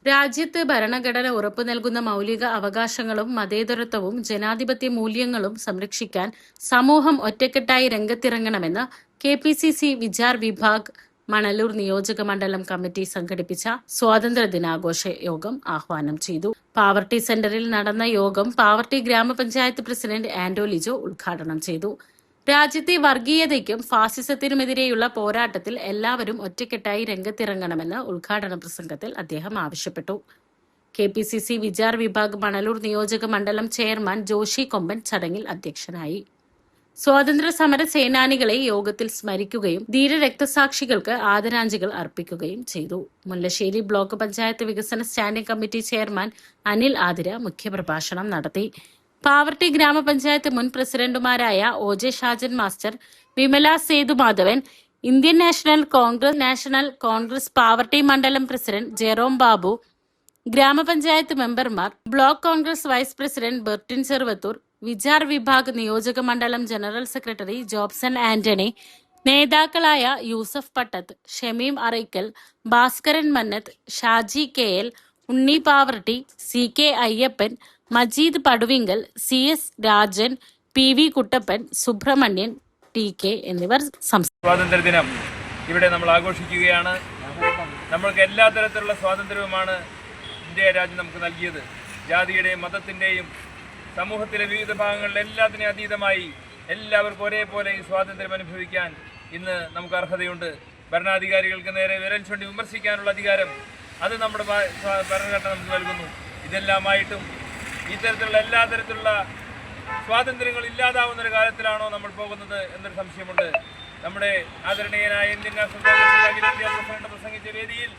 രാജ്യത്ത് ഭരണഘടന ഉറപ്പു നൽകുന്ന മൗലിക അവകാശങ്ങളും മതേതരത്വവും ജനാധിപത്യ മൂല്യങ്ങളും സംരക്ഷിക്കാൻ സമൂഹം ഒറ്റക്കെട്ടായി രംഗത്തിറങ്ങണമെന്ന് കെ.പി.സി.സി. വിചാർ വിഭാഗ് മണലൂർ നിയോജക മണ്ഡലം കമ്മിറ്റി സംഘടിപ്പിച്ച സ്വാതന്ത്ര്യ ദിനാഘോഷ യോഗം ആഹ്വാനം ചെയ്തു. പാവർട്ടി സെന്ററിൽ നടന്ന യോഗം പാവർട്ടി ഗ്രാമപഞ്ചായത്ത് പ്രസിഡന്റ് ആന്റോ ലിജോ ഉദ്ഘാടനം ചെയ്തു. രാജ്യത്തെ വർഗീയതയ്ക്കും ഫാസിസത്തിനുമെതിരെയുള്ള പോരാട്ടത്തിൽ എല്ലാവരും ഒറ്റക്കെട്ടായി രംഗത്തിറങ്ങണമെന്ന് ഉദ്ഘാടന പ്രസംഗത്തിൽ അദ്ദേഹം ആവശ്യപ്പെട്ടു. കെ.പി.സി.സി. വിചാർ വിഭാഗ് മണലൂർ നിയോജക മണ്ഡലം ചെയർമാൻ ജോഷി കൊമ്പൻ ചടങ്ങിൽ അധ്യക്ഷനായി. സ്വാതന്ത്ര്യ സമര സേനാനികളെ യോഗത്തിൽ സ്മരിക്കുകയും ധീരരക്തസാക്ഷികൾക്ക് ആദരാഞ്ജലികൾ അർപ്പിക്കുകയും ചെയ്തു. മുല്ലശ്ശേരി ബ്ലോക്ക് പഞ്ചായത്ത് വികസന standing committee chairman Anil Athira മുഖ്യപ്രഭാഷണം നടത്തി. പാവർട്ടി ഗ്രാമപഞ്ചായത്ത് മുൻ പ്രസിഡന്റുമാരായ ഒ.ജെ. ഷാജൻ മാസ്റ്റർ, വിമല സേതുമാധവൻ, ഇന്ത്യൻ നാഷണൽ കോൺഗ്രസ് പാവർട്ടി മണ്ഡലം പ്രസിഡന്റ് ജെറോം ബാബു, ഗ്രാമപഞ്ചായത്ത് മെമ്പർമാർ, block Congress vice president Bertin Cheruvathur, Vichar Vibhag നിയോജക മണ്ഡലം ജനറൽ സെക്രട്ടറി ജോബ്സൺ ആന്റണി, നേതാക്കളായ Yousuf Pattath, Shameem Araikkal, Bhaskaran Mannath, Shaji KL, Unni Pavaratty, CK. Ayyappan, Majeed Paduvinkal, CS. Rajan, PV. Kuttappan, Subramanian, TK. എന്നിവർ സ്വാതന്ത്ര്യദിനം ഇവിടെ നമ്മൾ ആഘോഷിക്കുകയാണ്. നമ്മൾക്ക് എല്ലാ തരത്തിലുള്ള സ്വാതന്ത്ര്യവുമാണ് ഇന്ത്യ രാജ്യം നമുക്ക് നൽകിയത്. ജാതിയുടെയും മതത്തിൻ്റെയും സമൂഹത്തിലെ വിവിധ ഭാഗങ്ങളിൽ എല്ലാത്തിനും അതീതമായി എല്ലാവർക്കും ഒരേപോലെ ഈ സ്വാതന്ത്ര്യം അനുഭവിക്കാൻ ഇന്ന് നമുക്ക് അർഹതയുണ്ട്. ഭരണാധികാരികൾക്ക് നേരെ വിരൽ ചൂണ്ടി വിമർശിക്കാനുള്ള അധികാരം അത് നമ്മുടെ ഭരണഘടന നമുക്ക് നൽകുന്നു. ഇതെല്ലാമായിട്ടും ഇത്തരത്തിലുള്ള എല്ലാ തരത്തിലുള്ള സ്വാതന്ത്ര്യങ്ങൾ ഇല്ലാതാവുന്ന ഒരു കാലത്തിലാണോ നമ്മൾ പോകുന്നത് എന്നൊരു സംശയമുണ്ട്. നമ്മുടെ ആദരണീയനായ ഇന്ത്യൻ നാഷണൽ കോൺഗ്രസ് പ്രസിഡന്റ് പ്രസംഗിച്ച വേദിയിൽ